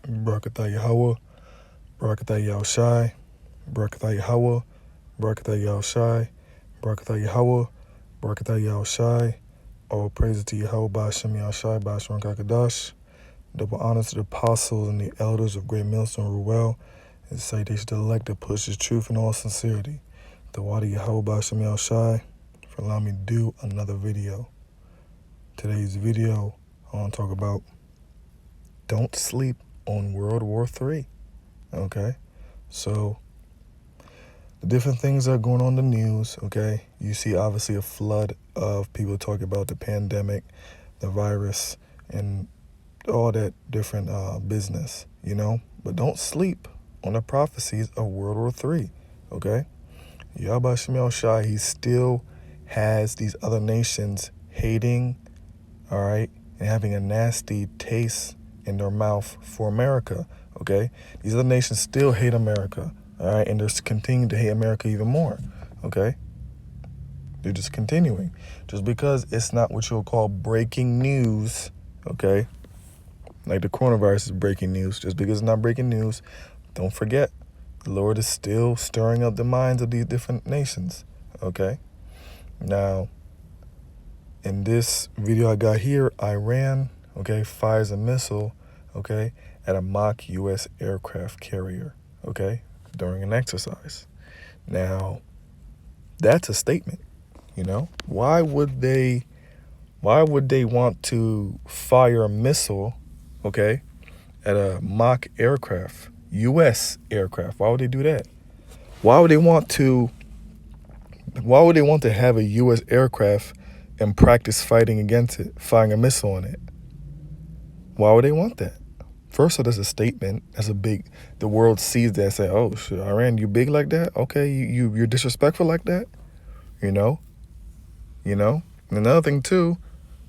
Barakatah Yahweh, Barakatah Yahushai, Barakatah Yahweh, Barakatah Yahushai, Barakatah Yahweh, Barakatah Yahushai. All praises to Yahweh, Ba'ashem Yahushai, Ba'ashem Kakadash. Double honor to the apostles and the elders of Great Millstone Ruel, and citation to the elect that pushes truth in all sincerity. The water Yahweh, Ba'ashem Yahushai, for allowing me to do another video. Today's video, I want to talk about don't sleep on World War III. Okay, so the different things that are going on in the news. Okay, you see obviously a flood of people talking about the pandemic, the virus, and all that different business, but don't sleep on the prophecies of World War III. Okay, Yahweh Shemel Shai, he still has these other nations hating, all right, and having a nasty taste in their mouth for America. Okay, these other nations still hate America, all right, and they're continuing to hate America even more. Okay, they're just continuing, just because it's not what you'll call breaking news. Okay, like the coronavirus is breaking news. Just because it's not breaking news, don't forget the Lord is still stirring up the minds of these different nations. Okay, now in this video I got here, Iran, okay, fires a missile, okay, at a mock U.S. aircraft carrier, okay, during an exercise. Now, that's a statement, Why would they want to fire a missile, okay, at a mock aircraft, U.S. aircraft? Why would they do that? Why would they want to have a U.S. aircraft and practice fighting against it, firing a missile on it? Why would they want that? First of all, that's a statement. That's a big. The world sees that and say, "Oh, shit, Iran, you big like that? Okay, you're disrespectful like that." You know. And another thing too,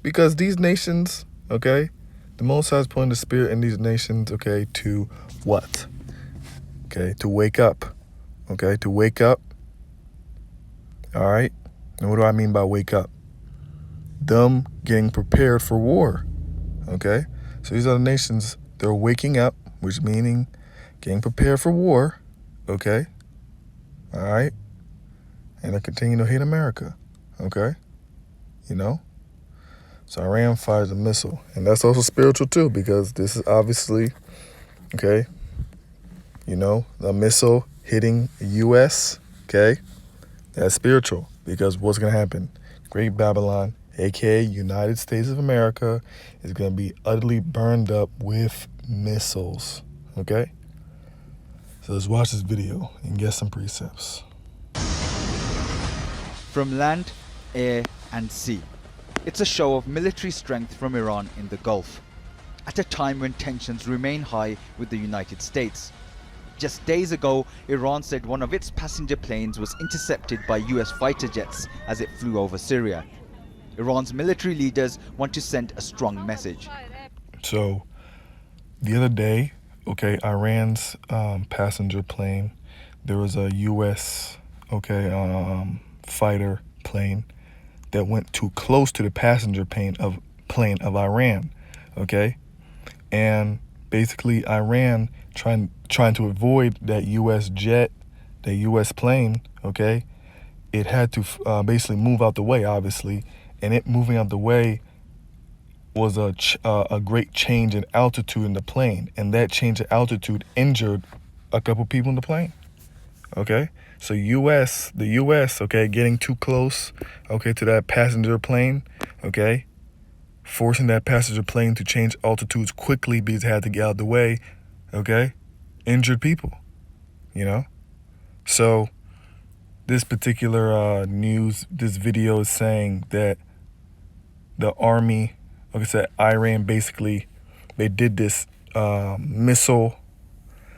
because these nations, okay, the Most High is putting the spirit in these nations, okay, to what? Okay, to wake up. Okay, to wake up. All right. And what do I mean by wake up? Them getting prepared for war. Okay. So these other nations, they're waking up, which meaning getting prepared for war. Okay. All right. And they're continuing to hate America. Okay. So Iran fires a missile. And that's also spiritual too, because this is obviously, okay, a missile hitting the U.S., okay, that's spiritual, because what's going to happen? Great Babylon, a.k.a. United States of America, is going to be utterly burned up with missiles, okay? So let's watch this video and get some precepts. From land, air, and sea, it's a show of military strength from Iran in the Gulf, at a time when tensions remain high with the United States. Just days ago, Iran said one of its passenger planes was intercepted by US fighter jets as it flew over Syria. Iran's military leaders want to send a strong message. So, the other day, okay, Iran's passenger plane, there was a US, fighter plane that went too close to the passenger plane of Iran, okay? And basically Iran trying to avoid that U.S. jet, that U.S. plane, okay? It had to basically move out the way, obviously, and it moving out the way was a great change in altitude in the plane, and that change in altitude injured a couple people in the plane, okay? So the U.S., okay, getting too close, okay, to that passenger plane, okay, forcing that passenger plane to change altitudes quickly because it had to get out of the way, okay, injured people, So this particular this video is saying that the army, like I said, Iran, basically, they did this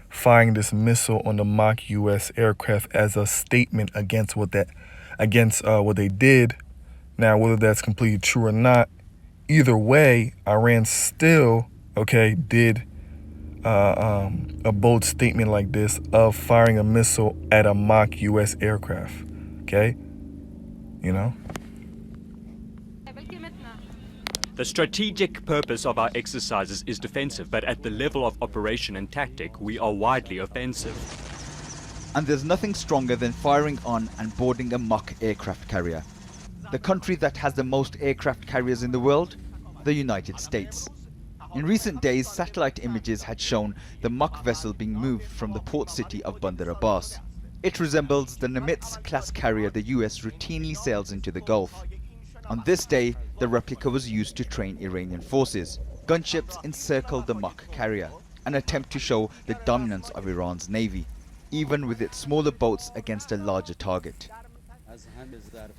firing this missile on the mock U.S. aircraft as a statement against what they did. Now, whether that's completely true or not, either way, Iran still, okay, did a bold statement like this of firing a missile at a mock U.S. aircraft, okay? The strategic purpose of our exercises is defensive, but at the level of operation and tactic, we are widely offensive. And there's nothing stronger than firing on and boarding a mock aircraft carrier. The country that has the most aircraft carriers in the world? The United States. In recent days, satellite images had shown the mock vessel being moved from the port city of Bandar Abbas. It resembles the Nimitz-class carrier the US routinely sails into the Gulf. On this day, the replica was used to train Iranian forces. Gunships encircled the mock carrier, an attempt to show the dominance of Iran's navy, even with its smaller boats against a larger target.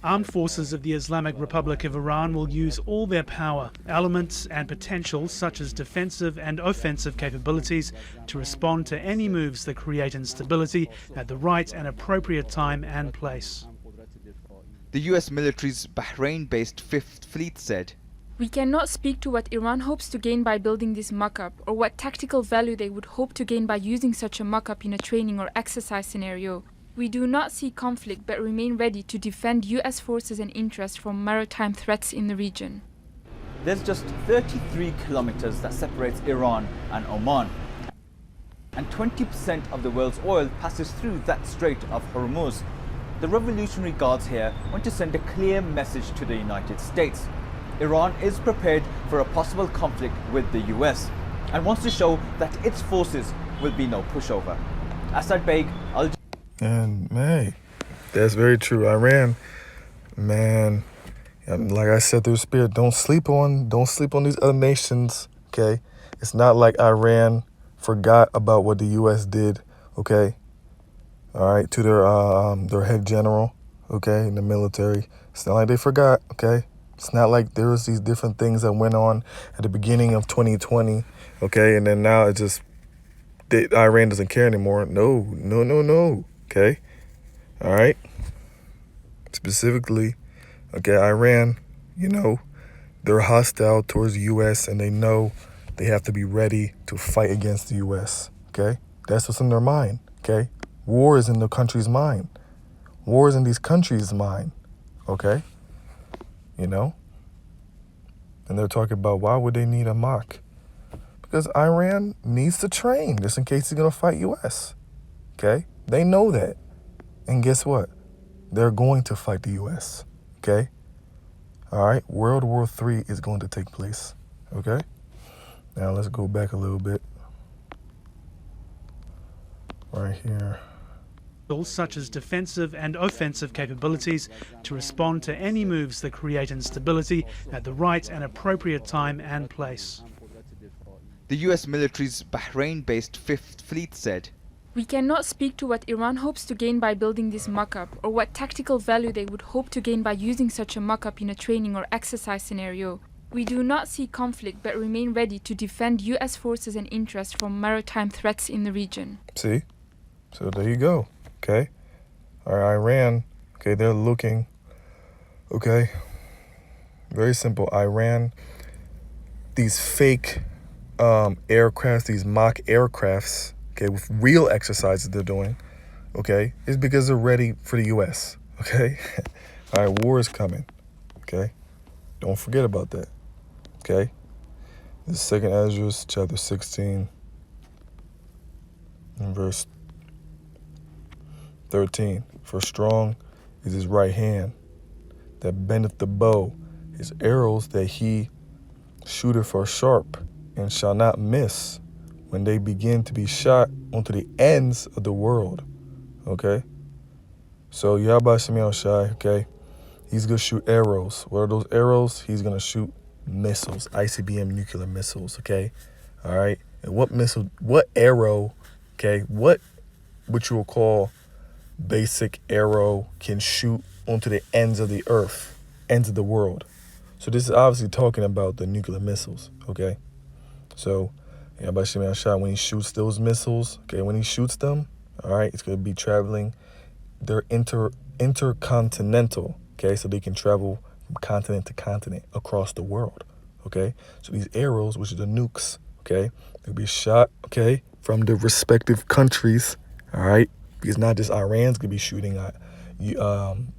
Armed forces of the Islamic Republic of Iran will use all their power, elements and potential such as defensive and offensive capabilities to respond to any moves that create instability at the right and appropriate time and place. The US military's Bahrain-based Fifth Fleet said, "We cannot speak to what Iran hopes to gain by building this mock-up, or what tactical value they would hope to gain by using such a mock-up in a training or exercise scenario. We do not see conflict but remain ready to defend US forces and interests from maritime threats in the region." There's just 33 kilometers that separates Iran and Oman, and 20% of the world's oil passes through that Strait of Hormuz. The Revolutionary Guards here want to send a clear message to the United States. Iran is prepared for a possible conflict with the US and wants to show that its forces will be no pushover. Assad Beg, Al. And man, that's very true. Iran, man, like I said through Spirit, don't sleep on these other nations. Okay, it's not like Iran forgot about what the U.S. did. Okay, all right, to their head general. Okay, in the military, it's not like they forgot. Okay, it's not like there was these different things that went on at the beginning of 2020. Okay, and then now it just Iran doesn't care anymore. No. Okay, all right. Specifically, okay, Iran, they're hostile towards the U.S. and they know they have to be ready to fight against the U.S. Okay, that's what's in their mind. Okay, war is in the country's mind. War is in these countries' mind. Okay, and they're talking about why would they need a mock? Because Iran needs to train just in case he's gonna fight U.S. Okay. They know that. And guess what? They're going to fight the U.S. Okay? All right? World War III is going to take place. Okay? Now let's go back a little bit. Right here. Such as defensive and offensive capabilities to respond to any moves that create instability at the right and appropriate time and place. The US military's Bahrain-based Fifth Fleet said, "We cannot speak to what Iran hopes to gain by building this mock-up, or what tactical value they would hope to gain by using such a mock-up in a training or exercise scenario. We do not see conflict but remain ready to defend US forces and interests from maritime threats in the region." See? So there you go. Okay? All right, Iran, okay, they're looking, okay? Very simple. Iran, these fake aircrafts, these mock aircrafts, okay, with real exercises they're doing, okay, is because they're ready for the U.S., okay? All right, war is coming, okay? Don't forget about that, okay? This is 2nd Ezra, chapter 16, and verse 13. "For strong is his right hand that bendeth the bow, his arrows that he shooteth are sharp, and shall not miss when they begin to be shot onto the ends of the world." Okay? So Yahweh Shemi Shai, okay, he's going to shoot arrows. What are those arrows? He's going to shoot missiles, ICBM nuclear missiles, okay? All right? And what arrow, okay, what you will call basic arrow can shoot onto the ends of the earth, ends of the world? So this is obviously talking about the nuclear missiles, okay? So Yahweh Shemi Shai, when he shoots those missiles, okay, when he shoots them, all right, it's going to be traveling. They're intercontinental, okay, so they can travel from continent to continent across the world, okay? So these arrows, which are the nukes, okay, they'll be shot, okay, from the respective countries, all right? Because not just Iran's going to be shooting at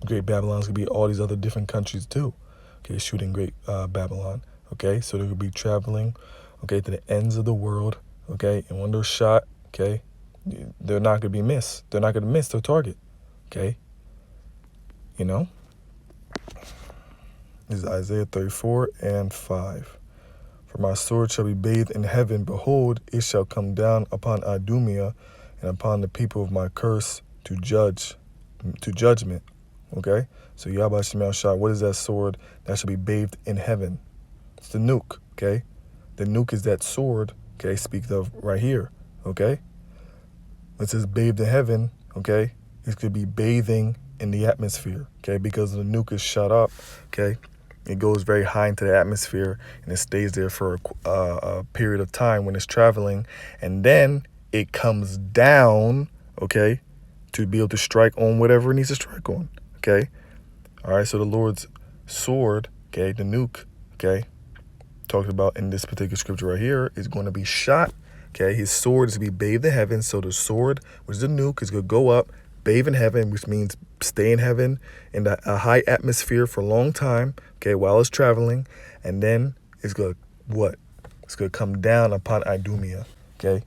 Great Babylon's going to be all these other different countries too, okay, shooting Great Babylon, okay? So they could be traveling, okay, to the ends of the world, okay? And when they're shot, okay, they're not going to be missed. They're not going to miss their target, okay? You know? This is Isaiah 34:5. For my sword shall be bathed in heaven. Behold, it shall come down upon Idumea and upon the people of my curse to judgment. Okay? So Yahweh Shemel Shah, what is that sword that shall be bathed in heaven? It's the nuke, okay? The nuke is that sword, okay, speak of right here, okay? It says bathed in heaven, okay? It could be bathing in the atmosphere, okay? Because the nuke is shut up, okay? It goes very high into the atmosphere and it stays there for a period of time when it's traveling. And then it comes down, okay, to be able to strike on whatever it needs to strike on, okay? All right, so the Lord's sword, okay, the nuke, okay, talked about in this particular scripture right here, is going to be shot, okay? His sword is to be bathed in heaven. So the sword, which is the nuke, is going to go up, bathe in heaven, which means stay in heaven in a high atmosphere for a long time, okay, while it's traveling. And then it's going to, what? It's going to come down upon Idumea, okay?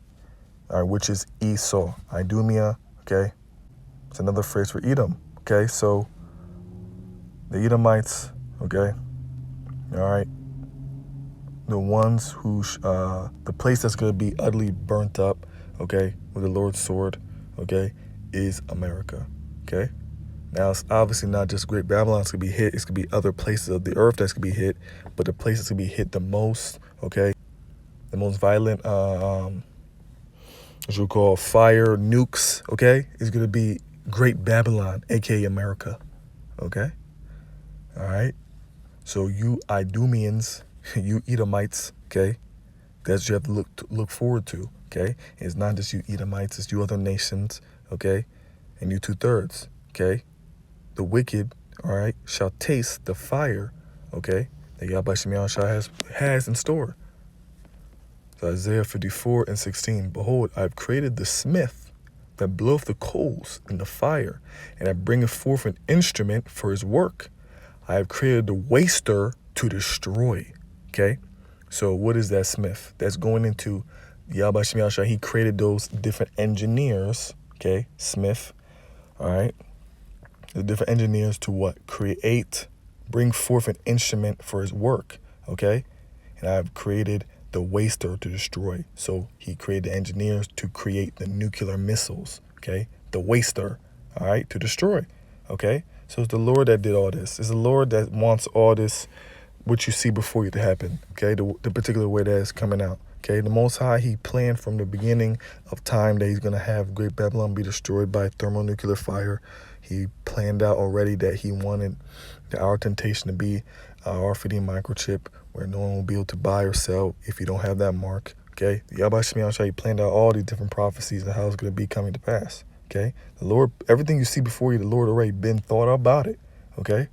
All right, which is Esau. Idumea, okay? It's another phrase for Edom, okay? So the Edomites, okay? All right? The ones who, the place that's going to be utterly burnt up, okay, with the Lord's sword, okay, is America, okay? Now, it's obviously not just Great Babylon that's going to be hit. It's going to be other places of the earth that's going to be hit. But the place that's going to be hit the most, okay, the most violent, what you call fire, nukes, okay, is going to be Great Babylon, a.k.a. America, okay? All right? So you Idumeans, you Edomites, okay, that's what you have to look forward to, okay? It's not just you Edomites, it's you other nations, okay, and you 2/3, okay? The wicked, all right, shall taste the fire, okay, that Yahweh Shemel Shah has in store. So Isaiah 54:16, behold, I have created the smith that bloweth the coals in the fire, and that bringeth forth an instrument for his work. I have created the waster to destroy, okay? So what is that smith? That's going into Yahweh Shemel Shah. He created those different engineers, okay, smith, all right? The different engineers to what? Create, bring forth an instrument for his work, okay? And I've created the waster to destroy. So he created the engineers to create the nuclear missiles, okay? The waster, all right, to destroy, okay? So it's the Lord that did all this. It's the Lord that wants all this, what you see before you to happen, okay? The particular way that is coming out, okay? The Most High, he planned from the beginning of time that he's going to have Great Babylon be destroyed by thermonuclear fire. He planned out already that he wanted our temptation to be our RFID microchip, where no one will be able to buy or sell if you don't have that mark, okay? Yahweh Shemel Shah, he planned out all these different prophecies and how it's going to be coming to pass, okay? The Lord, everything you see before you, the Lord already been thought about it, okay?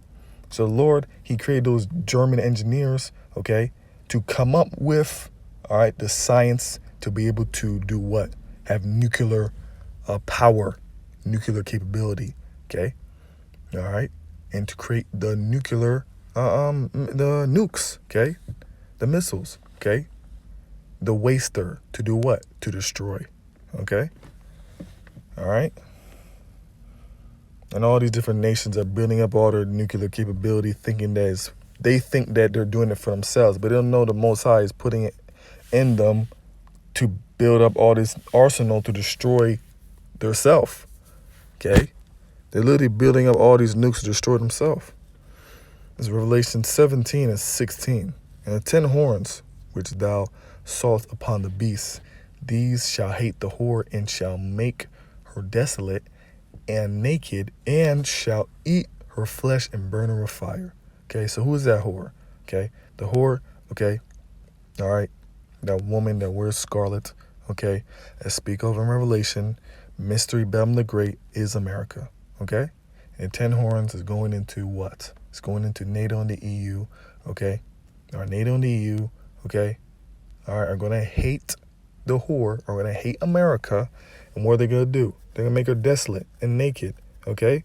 So the Lord, he created those German engineers, okay, to come up with, all right, the science to be able to do what? Have nuclear power, nuclear capability, okay? All right? And to create the nuclear, the nukes, okay? The missiles, okay? The waster to do what? To destroy, okay? All right? And all these different nations are building up all their nuclear capability, thinking that they think that they're doing it for themselves, but they don't know the Most High is putting it in them to build up all this arsenal to destroy their self, okay? They're literally building up all these nukes to destroy themselves. This is Revelation 17:16. And the 10 horns which thou sawest upon the beast, these shall hate the whore, and shall make her desolate and naked, and shall eat her flesh and burn her with fire. Okay, so who is that whore? Okay, the whore, okay, all right, that woman that wears scarlet, okay, as speak of in Revelation, mystery Babylon the Great is America, okay? And 10 horns is going into what? It's going into NATO and the EU, okay? Our NATO and the EU, okay, all right, are going to hate the whore, are going to hate America, and what are they going to do? They're going to make her desolate and naked, okay?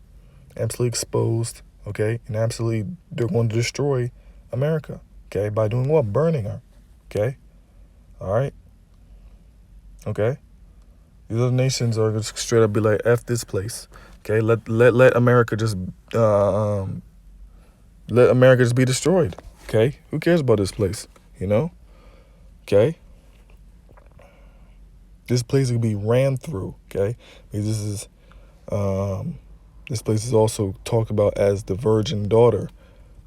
Absolutely exposed, okay? And absolutely, they're going to destroy America, Okay, by doing what? Burning her. Okay, all right. Okay, these other nations are just straight up be like, F this place. Okay, let America just let America just be destroyed. Okay, who cares about this place? You know. Okay, this place could be ran through. Okay, because this place is also talked about as the virgin daughter,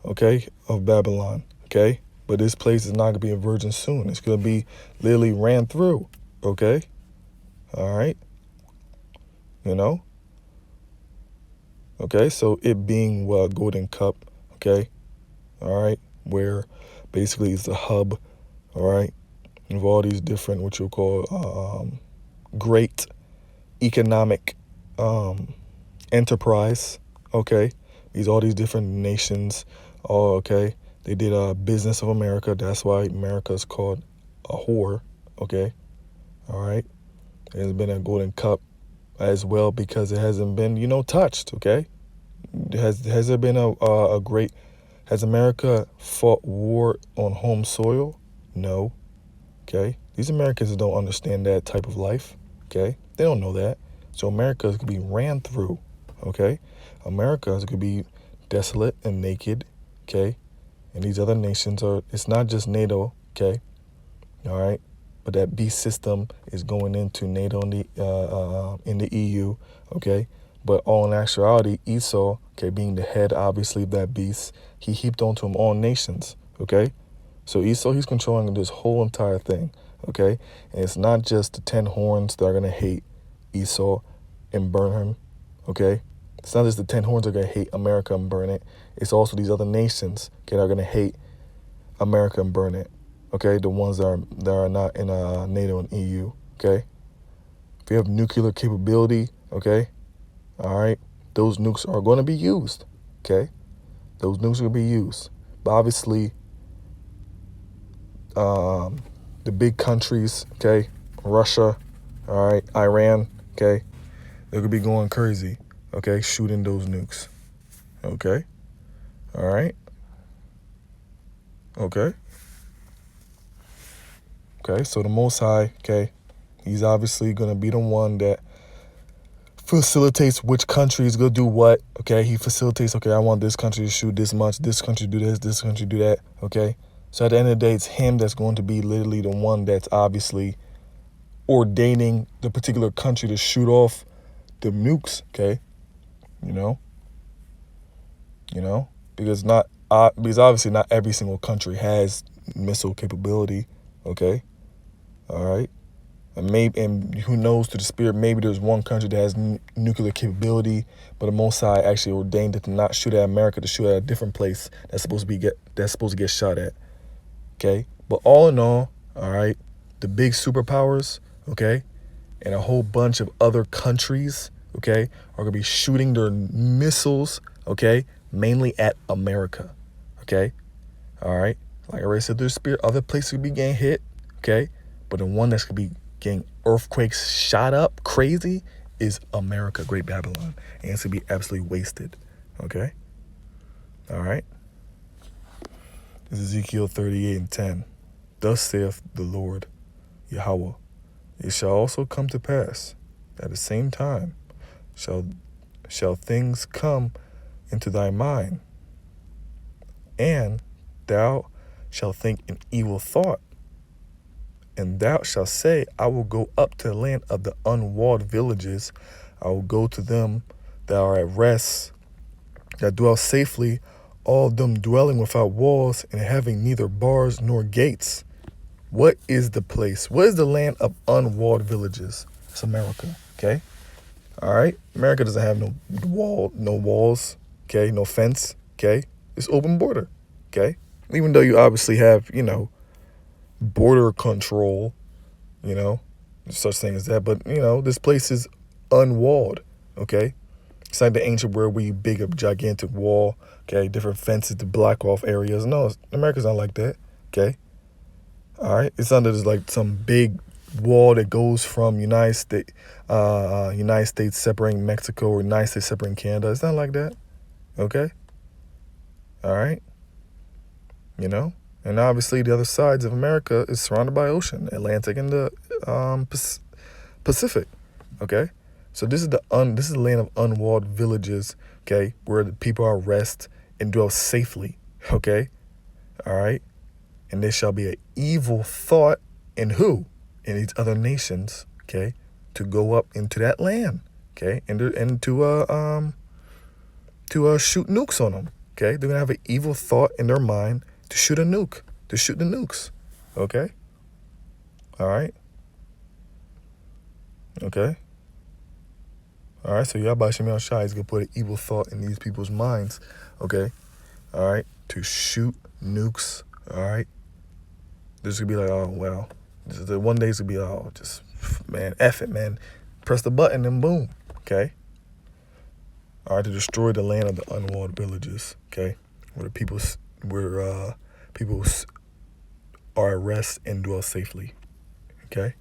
okay, of Babylon, okay? But this place is not going to be a virgin soon. It's going to be literally ran through, okay? All right? You know? Okay, so it being Golden Cup, okay? All right? Where basically it's the hub, all right, of all these different, what you'll call great economic enterprise, okay? All these different nations, oh, okay? They did a business of America. That's why America is called a whore, okay? All right? There's been a Golden Cup as well because it hasn't been, touched, okay? Has there been a great, has America fought war on home soil? No, okay? These Americans don't understand that type of life, okay? They don't know that. So America could be ran through, okay? America could be desolate and naked, okay? And these other nations it's not just NATO, okay? All right? But that beast system is going into NATO in the EU, okay? But all in actuality, Esau, okay, being the head, obviously, of that beast, he heaped onto him all nations, okay? So Esau, he's controlling this whole entire thing, okay? And it's not just the 10 horns that are going to hate Esau and burn him, okay? It's not just the 10 horns that are going to hate America and burn it. It's also these other nations, okay, that are going to hate America and burn it, okay? The ones that are not in NATO and EU, okay? If you have nuclear capability, okay, all right, those nukes are going to be used, okay? Those nukes are going to be used. But obviously, the big countries, okay, Russia, all right, Iran, okay, they're going to be going crazy, okay, shooting those nukes, okay, all right, okay. Okay, so the Most High, okay, he's obviously going to be the one that facilitates which country is going to do what, okay? He facilitates, okay, I want this country to shoot this much, this country do this country do that, okay? So at the end of the day, it's him that's going to be literally the one that's obviously ordaining the particular country to shoot off the nukes, okay? You know, because obviously not every single country has missile capability, okay? All right, and who knows, to the spirit, maybe there's one country that has nuclear capability, but the Most High actually ordained it to not shoot at America, to shoot at a different place that's supposed to get shot at. Okay, but all in all right, the big superpowers, okay, and a whole bunch of other countries, okay, are gonna be shooting their missiles, okay, mainly at America, okay, all right. Like I already said, there's spirit, other places could be getting hit, okay. But the one that's going to be getting earthquakes shot up crazy is America, Great Babylon. And it's going to be absolutely wasted. Okay? All right? This is Ezekiel 38:10. Thus saith the Lord, Yahweh, it shall also come to pass, at the same time shall things come into thy mind, and thou shalt think an evil thought. And thou shalt say, I will go up to the land of the unwalled villages. I will go to them that are at rest, that dwell safely, all of them dwelling without walls and having neither bars nor gates. What is the place? What is the land of unwalled villages? It's America, okay? All right? America doesn't have no walls, okay? No fence, okay? It's open border, okay? Even though you obviously have, border control, such thing as that. But, this place is unwalled, okay? It's like the ancient world where you big a gigantic wall, okay? Different fences to block off areas. No, America's not like that, okay? All right? It's under like some big wall that goes from United States separating Mexico, or United States separating Canada. It's not like that, okay? All right? And obviously the other sides of America is surrounded by ocean, Atlantic and the Pacific. Okay? So this is the land of unwalled villages, okay, where the people are rest and dwell safely. Okay? All right? And there shall be an evil thought in who? In these other nations, okay, to go up into that land, okay, and to shoot nukes on them, okay. They're gonna have an evil thought in their mind to shoot the nukes, okay. All right. Okay. All right. So Yahweh Shem Shai is gonna put an evil thought in these people's minds, okay. All right, to shoot nukes. All right. This could be like, oh well. The one day it's gonna be, oh, just, man, F it, man. Press the button and boom, okay? All right, to destroy the land of the unwalled villages, okay? Where people are at rest and dwell safely, okay?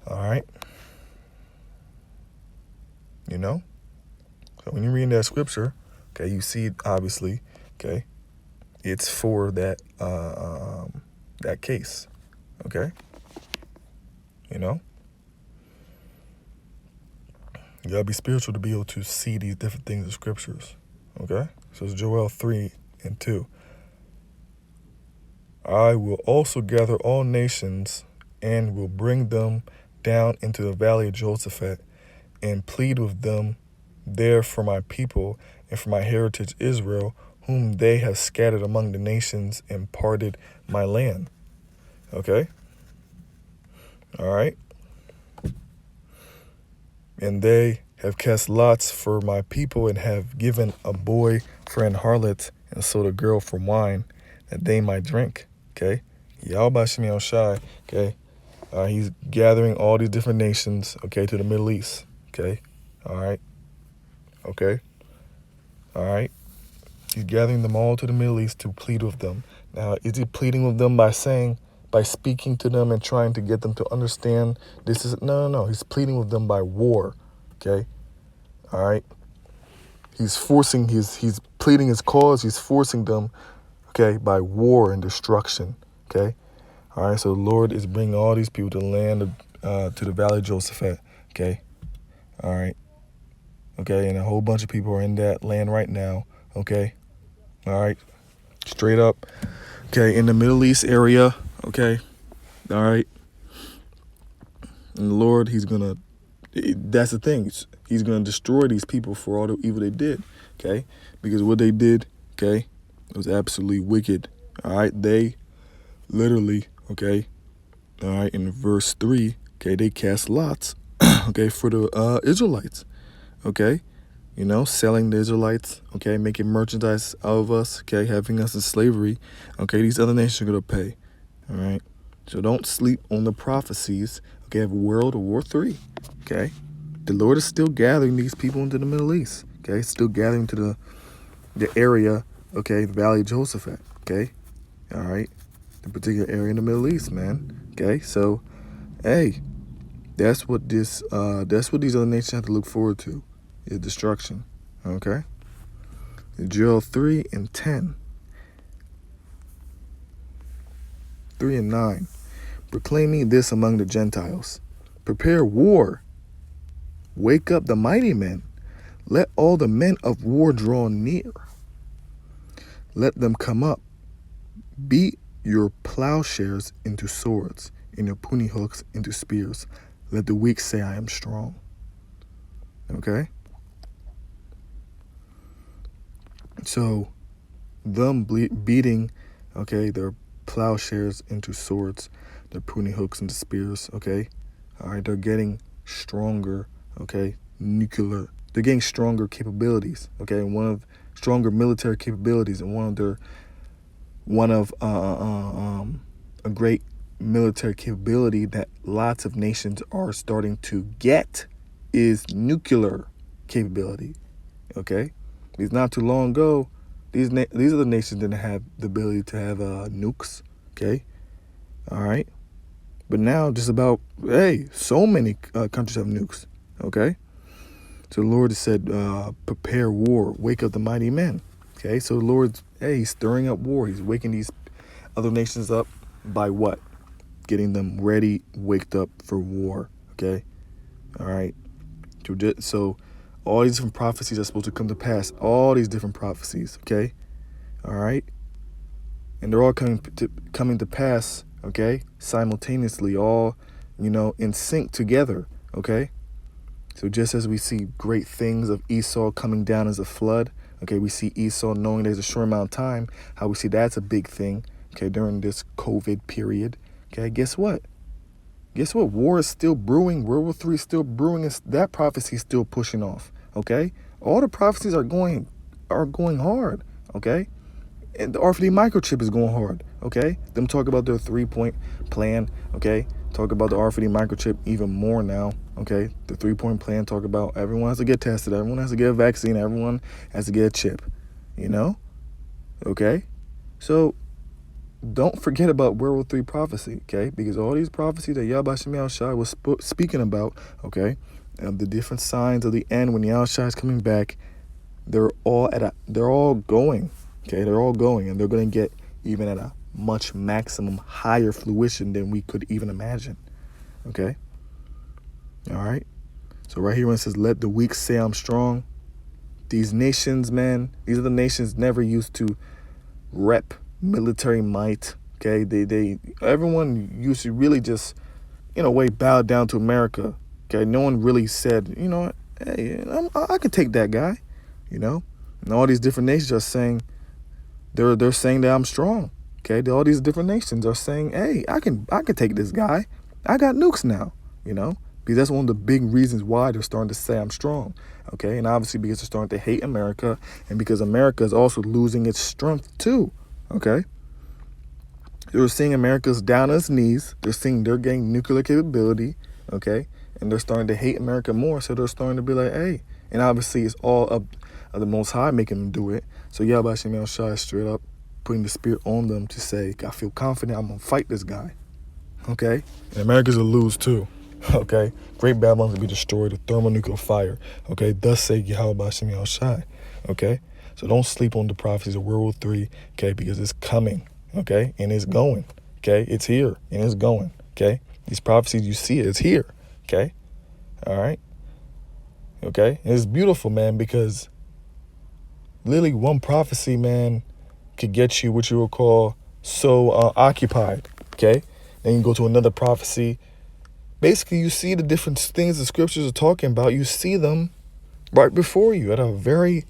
All right? You know? So when you read that scripture, okay, you see, obviously, okay, it's for that case. Okay? You know? You gotta be spiritual to be able to see these different things in scriptures. Okay? So it's Joel 3:2. I will also gather all nations and will bring them down into the valley of Jehoshaphat and plead with them there for my people and for my heritage Israel, whom they have scattered among the nations and parted my land. Okay? All right. And they have cast lots for my people and have given a boy for an harlot and sold a girl for wine that they might drink. Okay. Yahweh Shem Shai. Okay. He's gathering all these different nations, okay, to the Middle East. Okay. All right. Okay. All right. He's gathering them all to the Middle East to plead with them. Now, is he pleading with them by speaking to them and trying to get them to understand this is no. He's pleading with them by war. Okay. All right. He's pleading his cause. He's forcing them, okay, by war and destruction. Okay. All right. So the Lord is bringing all these people to the land to the valley of Jehoshaphat. Okay. All right. Okay. And a whole bunch of people are in that land right now. Okay. All right. Straight up. Okay. In the Middle East area. Okay. All right. And the Lord, that's the thing. He's going to destroy these people for all the evil they did. Okay. Because what they did, okay, was absolutely wicked. All right. They literally, okay. All right. In verse 3, okay, they cast lots, okay, for the Israelites. Okay. You know, selling the Israelites, okay, making merchandise out of us, okay, having us in slavery. Okay. These other nations are going to pay. All right. So don't sleep on the prophecies, okay, of World War III, okay? The Lord is still gathering these people into the Middle East, okay? Still gathering to the area, okay, the Valley of Jehoshaphat, okay? All right? The particular area in the Middle East, man, okay? So, hey, that's what these other nations have to look forward to, is destruction, okay? Joel 3:10. 3:9. Proclaiming this among the Gentiles. Prepare war. Wake up the mighty men. Let all the men of war draw near. Let them come up. Beat your plowshares into swords, and your pruning hooks into spears. Let the weak say, I am strong. Okay? So, them beating, okay, their plowshares into swords, their pruning hooks into spears, okay? All right, they're getting stronger, okay? They're getting stronger capabilities, okay? Stronger military capabilities, and a great military capability that lots of nations are starting to get is nuclear capability, okay? Because not too long ago, these other nations didn't have the ability to have nukes, okay? All right? But now just about, so many countries have nukes, okay? So the Lord said, prepare war, wake up the mighty men, okay? So the Lord's, he's stirring up war. He's waking these other nations up by what? Getting them ready, waked up for war, okay? All right? So all these different prophecies are supposed to come to pass. All these different prophecies, okay? All right? And they're all coming to pass, okay? Simultaneously, all, in sync together, okay? So just as we see great things of Esau coming down as a flood, okay, we see Esau knowing there's a short amount of time, how we see that's a big thing, okay, during this COVID period. Okay, guess what? War is still brewing. World War III is still brewing. That prophecy is still pushing off, okay? All the prophecies are going hard, okay? And the RFID microchip is going hard, okay? Them talk about their 3-point plan, okay? Talk about the RFID microchip even more now, okay? The 3-point plan talk about everyone has to get tested, everyone has to get a vaccine, everyone has to get a chip, okay? So don't forget about World War III prophecy, okay? Because all these prophecies that Yahweh Shai was speaking about, okay, and the different signs of the end when Yahweh is coming back, they're all going, okay? They're all going, and they're going to get even at a much maximum higher fruition than we could even imagine, okay? All right? So right here when it says, let the weak say I'm strong, these nations, man, these are the nations never used to rep military might, okay? Everyone used to really just, bow down to America, okay? No one really said, hey, I could take that guy, And all these different nations are saying, they're saying that I'm strong, okay? All these different nations are saying, hey, I can take this guy. I got nukes now, Because that's one of the big reasons why they're starting to say I'm strong, okay? And obviously because they're starting to hate America, and because America is also losing its strength too, okay? They're seeing America's down on its knees. They're seeing they're getting nuclear capability, okay? And they're starting to hate America more, so they're starting to be like, hey. And obviously it's all up of the Most High making them do it. So Yahweh Shai is straight up putting the spirit on them to say, I feel confident I'm going to fight this guy, okay? And America's will lose too, okay? Great Babylon to be destroyed with thermonuclear fire, okay? Thus say Yahweh Shai, okay? So don't sleep on the prophecies of World War III, okay? Because it's coming, okay? And it's going, okay? It's here and it's going, okay? These prophecies, you see it, it's here, okay? All right? Okay? And it's beautiful, man, because literally one prophecy, man, could get you what you would call so occupied, okay? Then you go to another prophecy. Basically, you see the different things the scriptures are talking about. You see them right before you at a very,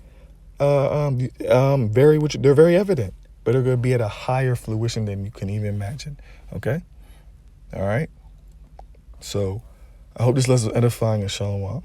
they're very evident, but they're going to be at a higher fruition than you can even imagine, okay? All right? So I hope this lesson is edifying and shalom.